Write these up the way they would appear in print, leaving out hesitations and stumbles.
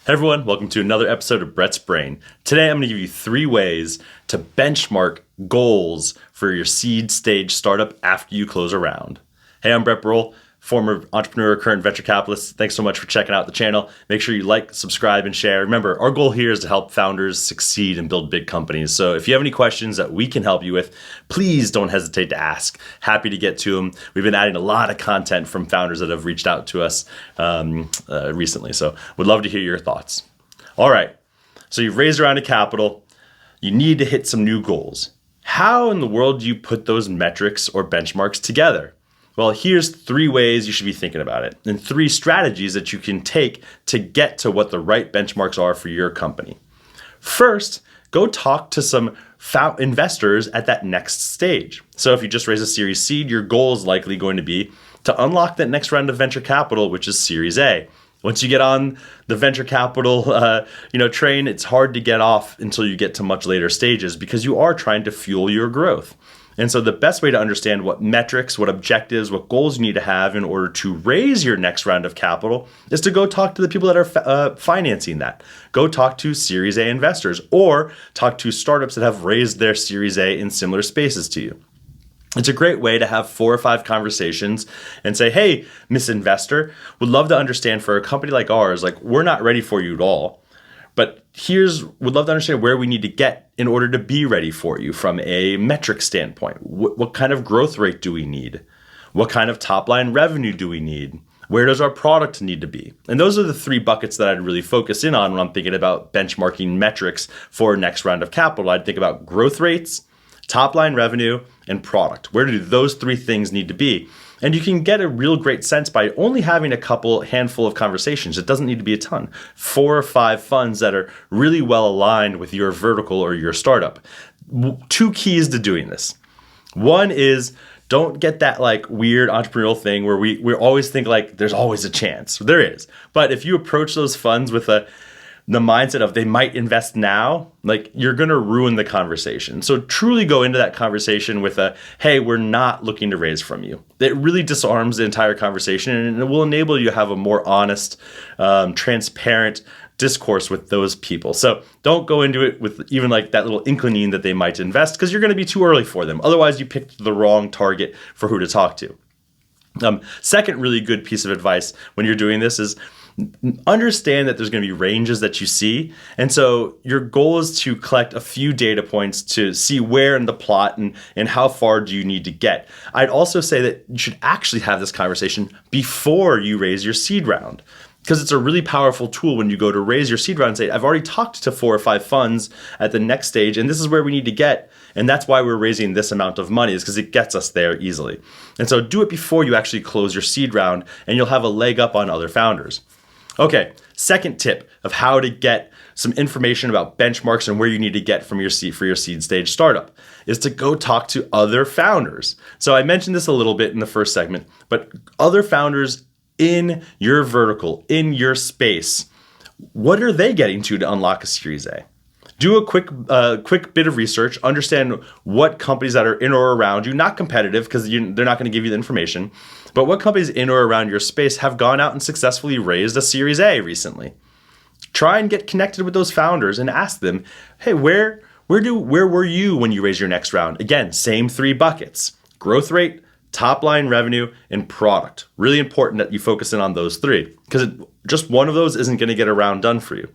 Hey everyone, welcome to another episode of Brett's Brain. Today I'm going to give you 3 ways to benchmark goals for your seed stage startup after you close a round. Hey, I'm Brett Burrell, former entrepreneur, current venture capitalist. Thanks so much for checking out the channel. Make sure you like, subscribe, and share. Remember, our goal here is to help founders succeed and build big companies. So if you have any questions that we can help you with, please don't hesitate to ask. Happy to get to them. We've been adding a lot of content from founders that have reached out to us recently. So would love to hear your thoughts. All right, so you've raised a round of capital. You need to hit some new goals. How in the world do you put those metrics or benchmarks together? Well, here's 3 ways you should be thinking about it, and 3 strategies that you can take to get to what the right benchmarks are for your company. First, go talk to some investors at that next stage. So if you just raise a Series Seed, your goal is likely going to be to unlock that next round of venture capital, which is Series A. Once you get on the venture capital train, it's hard to get off until you get to much later stages because you are trying to fuel your growth. And so the best way to understand what metrics, what objectives, what goals you need to have in order to raise your next round of capital is to go talk to the people that are financing that. Go talk to Series A investors or talk to startups that have raised their Series A in similar spaces to you. It's a great way to have 4 or 5 conversations and say, hey, Miss Investor, would love to understand for a company like ours, we're not ready for you at all. But would love to understand where we need to get in order to be ready for you from a metric standpoint. What kind of growth rate do we need? What kind of top line revenue do we need? Where does our product need to be? And those are the 3 buckets that I'd really focus in on when I'm thinking about benchmarking metrics for next round of capital. I'd think about growth rates, top line revenue, and product. Where do those 3 things need to be? And you can get a real great sense by only having a handful of conversations. It doesn't need to be a ton. 4 or 5 funds that are really well aligned with your vertical or your startup. 2 keys to doing this. One is don't get that weird entrepreneurial thing where we always think there's always a chance. There is. But if you approach those funds with the mindset of they might invest now, you're going to ruin the conversation. So truly go into that conversation with hey, we're not looking to raise from you. It really disarms the entire conversation and it will enable you to have a more honest, transparent discourse with those people. So don't go into it with even that little inkling that they might invest because you're going to be too early for them. Otherwise, you picked the wrong target for who to talk to. Second really good piece of advice when you're doing this is understand that there's going to be ranges that you see. And so your goal is to collect a few data points to see where in the plot and how far do you need to get. I'd also say that you should actually have this conversation before you raise your seed round. Because it's a really powerful tool when you go to raise your seed round and say, I've already talked to 4 or 5 funds at the next stage, and this is where we need to get. And that's why we're raising this amount of money, is because it gets us there easily. And so do it before you actually close your seed round, and you'll have a leg up on other founders. Okay, second tip of how to get some information about benchmarks and where you need to get from your seed for your seed stage startup is to go talk to other founders. So I mentioned this a little bit in the first segment, but other founders in your vertical, in your space, what are they getting to unlock a Series A? Do a quick bit of research, understand what companies that are in or around you, not competitive because they're not going to give you the information, but what companies in or around your space have gone out and successfully raised a Series A recently. Try and get connected with those founders and ask them, hey, where were you when you raised your next round? Again, same 3 buckets: growth rate, top line revenue, and product. Really important that you focus in on those 3 because just one of those isn't going to get a round done for you.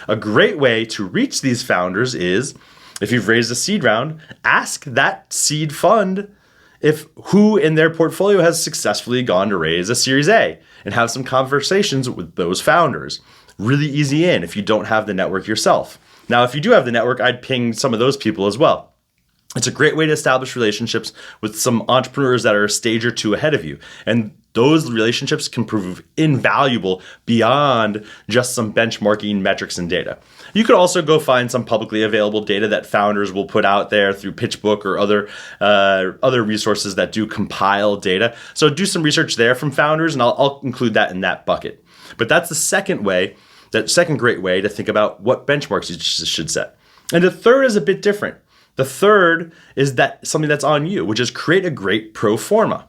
A great way to reach these founders is, if you've raised a seed round, ask that seed fund who in their portfolio has successfully gone to raise a Series A and have some conversations with those founders. Really easy if you don't have the network yourself. Now, if you do have the network, I'd ping some of those people as well. It's a great way to establish relationships with some entrepreneurs that are a stage or 2 ahead of you. And those relationships can prove invaluable beyond just some benchmarking metrics and data. You could also go find some publicly available data that founders will put out there through PitchBook or other resources that do compile data. So do some research there from founders, and I'll include that in that bucket. But that's the second great way to think about what benchmarks you should set. And the third is a bit different. The third is that something that's on you, which is create a great pro forma.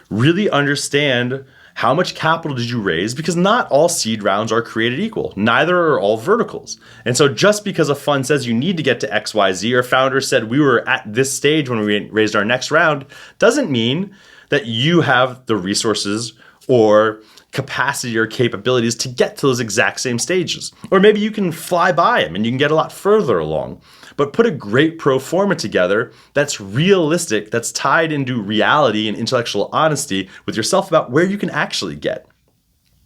Really understand How much capital did you raise? Because not all seed rounds are created equal. Neither are all verticals. And so just because a fund says you need to get to XYZ, or founder said we were at this stage when we raised our next round, doesn't mean that you have the resources or capacity or capabilities to get to those exact same stages. Or maybe you can fly by them and you can get a lot further along. But put a great pro forma together that's realistic, that's tied into reality and intellectual honesty with yourself about where you can actually get.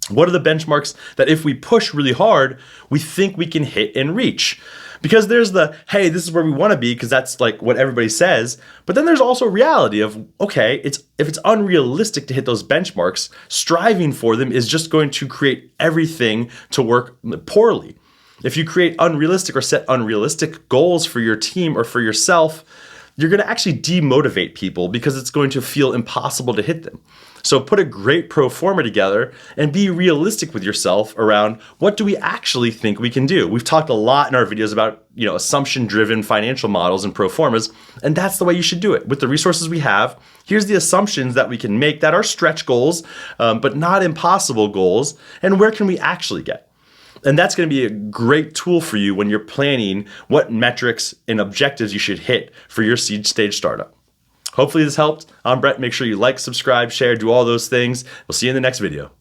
What are the benchmarks that if we push really hard, we think we can hit and reach? Because there's the, hey, this is where we want to be, because that's like what everybody says. But then there's also reality of, okay, if it's unrealistic to hit those benchmarks, striving for them is just going to create everything to work poorly. If you create unrealistic or set unrealistic goals for your team or for yourself, you're going to actually demotivate people because it's going to feel impossible to hit them. So put a great pro forma together and be realistic with yourself around what do we actually think we can do. We've talked a lot in our videos about, assumption-driven financial models and pro formas, and that's the way you should do it. With the resources we have, here's the assumptions that we can make that are stretch goals, but not impossible goals, and where can we actually get? And that's going to be a great tool for you when you're planning what metrics and objectives you should hit for your seed stage startup. Hopefully this helped. I'm Brett. Make sure you like, subscribe, share, do all those things. We'll see you in the next video.